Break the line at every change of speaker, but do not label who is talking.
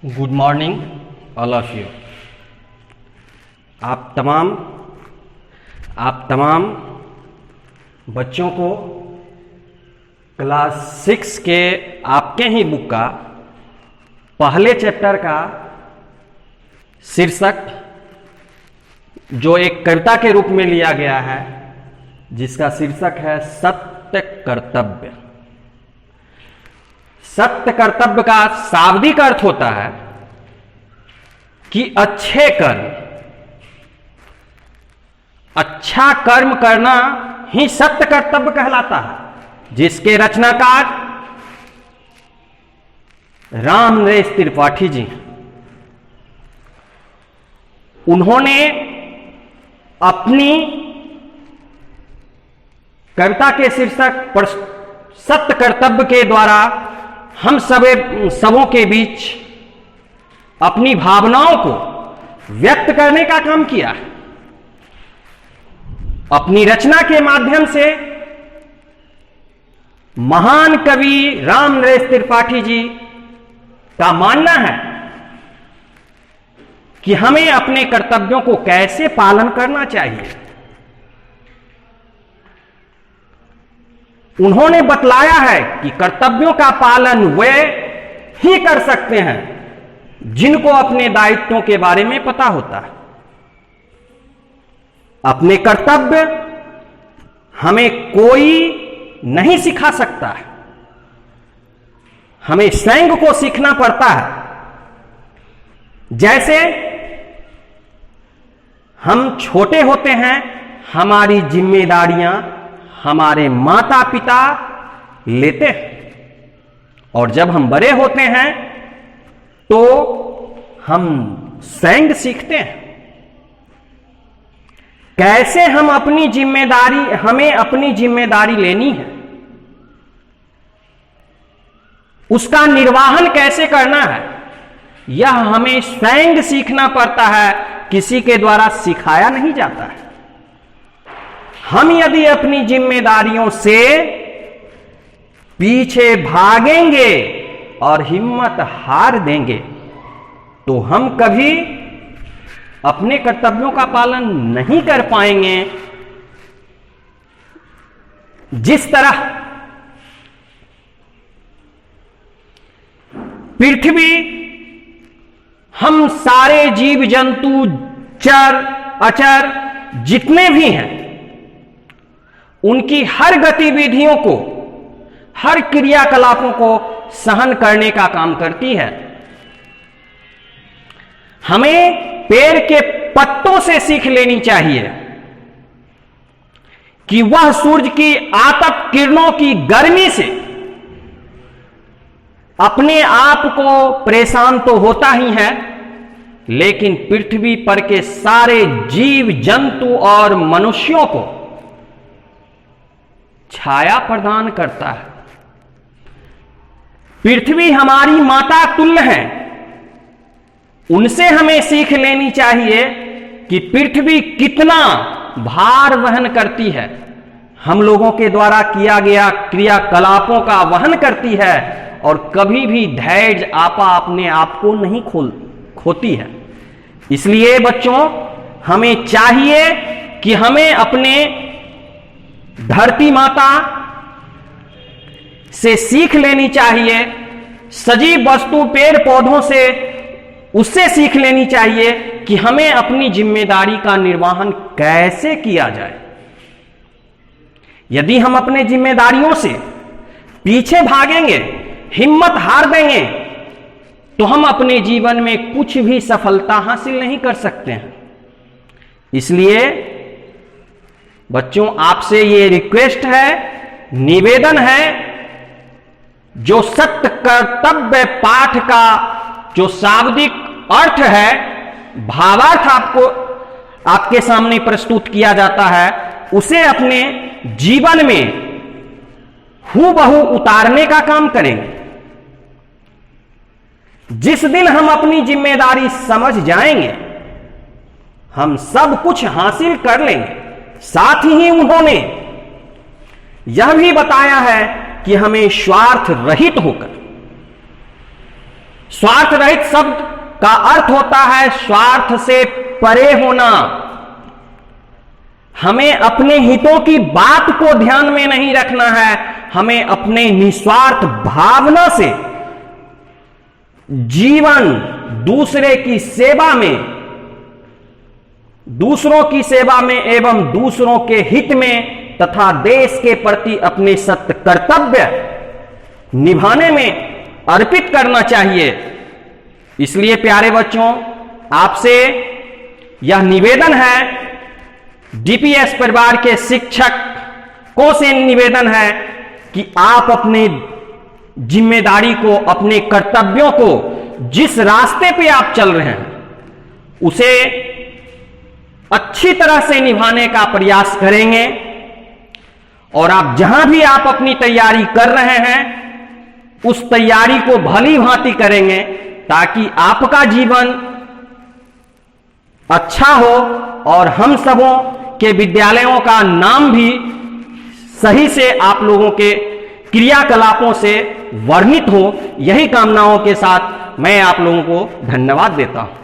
Good morning all of you. आप तमाम बच्चों को क्लास 6 के आपके ही बुक का पहले चैप्टर का शीर्षक जो एक कविता के रूप में लिया गया है, जिसका शीर्षक है सत्य कर्तव्य। सत्य कर्तव्य का शाब्दिक अर्थ होता है कि अच्छे कर्म, अच्छा कर्म करना ही सत्य कर्तव्य कहलाता है, जिसके रचनाकार राम नरेश त्रिपाठी जी। उन्होंने अपनी कविता के शीर्षक पर सत्य कर्तव्य के द्वारा हम सबों के बीच अपनी भावनाओं को व्यक्त करने का काम किया है। अपनी रचना के माध्यम से महान कवि राम नरेश त्रिपाठी जी का मानना है कि हमें अपने कर्तव्यों को कैसे पालन करना चाहिए। उन्होंने बतलाया है कि कर्तव्यों का पालन वे ही कर सकते हैं जिनको अपने दायित्वों के बारे में पता होता है। अपने कर्तव्य हमें कोई नहीं सिखा सकता है, हमें स्वयं को सीखना पड़ता है। जैसे हम छोटे होते हैं, हमारी जिम्मेदारियां हमारे माता पिता लेते हैं, और जब हम बड़े होते हैं तो हम स्वयं सीखते हैं। कैसे हमें अपनी जिम्मेदारी लेनी है, उसका निर्वहन कैसे करना है, यह हमें स्वयं सीखना पड़ता है, किसी के द्वारा सिखाया नहीं जाता है। हम यदि अपनी जिम्मेदारियों से पीछे भागेंगे और हिम्मत हार देंगे तो हम कभी अपने कर्तव्यों का पालन नहीं कर पाएंगे। जिस तरह पृथ्वी, हम सारे जीव जंतु, चर अचर जितने भी हैं, उनकी हर गतिविधियों को, हर क्रियाकलापों को सहन करने का काम करती है। हमें पेड़ के पत्तों से सीख लेनी चाहिए कि वह सूरज की आतप किरणों की गर्मी से अपने आप को परेशान तो होता ही है, लेकिन पृथ्वी पर के सारे जीव जंतु और मनुष्यों को छाया प्रदान करता है। पृथ्वी हमारी माता तुल्य है। उनसे हमें सीख लेनी चाहिए कि पृथ्वी कितना भार वहन करती है, हम लोगों के द्वारा किया गया क्रियाकलापों का वहन करती है, और कभी भी धैर्य आपा अपने आप को नहीं खोती है। इसलिए बच्चों, हमें चाहिए कि हमें अपने धरती माता से सीख लेनी चाहिए, सजीव वस्तु पेड़ पौधों से उससे सीख लेनी चाहिए कि हमें अपनी जिम्मेदारी का निर्वहन कैसे किया जाए। यदि हम अपने जिम्मेदारियों से पीछे भागेंगे, हिम्मत हार देंगे, तो हम अपने जीवन में कुछ भी सफलता हासिल नहीं कर सकते हैं। इसलिए बच्चों, आपसे ये रिक्वेस्ट है, निवेदन है, जो सत्य कर्तव्य पाठ का जो शाब्दिक अर्थ है, भावार्थ आपके सामने प्रस्तुत किया जाता है, उसे अपने जीवन में हूबहू उतारने का काम करेंगे। जिस दिन हम अपनी जिम्मेदारी समझ जाएंगे, हम सब कुछ हासिल कर लेंगे। साथ ही उन्होंने यह भी बताया है कि हमें स्वार्थ रहित होकर, स्वार्थ रहित शब्द का अर्थ होता है स्वार्थ से परे होना। हमें अपने हितों की बात को ध्यान में नहीं रखना है, हमें अपने निस्वार्थ भावना से जीवन दूसरे की सेवा में, दूसरों की सेवा में एवं दूसरों के हित में तथा देश के प्रति अपने सत्य कर्तव्य निभाने में अर्पित करना चाहिए। इसलिए प्यारे बच्चों, आपसे यह निवेदन है, डीपीएस परिवार के शिक्षकों से निवेदन है कि आप अपने जिम्मेदारी को, अपने कर्तव्यों को, जिस रास्ते पे आप चल रहे हैं उसे अच्छी तरह से निभाने का प्रयास करेंगे। और आप जहां भी आप अपनी तैयारी कर रहे हैं उस तैयारी को भली भांति करेंगे ताकि आपका जीवन अच्छा हो और हम सबों के विद्यालयों का नाम भी सही से आप लोगों के क्रियाकलापों से वर्णित हो। यही कामनाओं के साथ मैं आप लोगों को धन्यवाद देता हूं।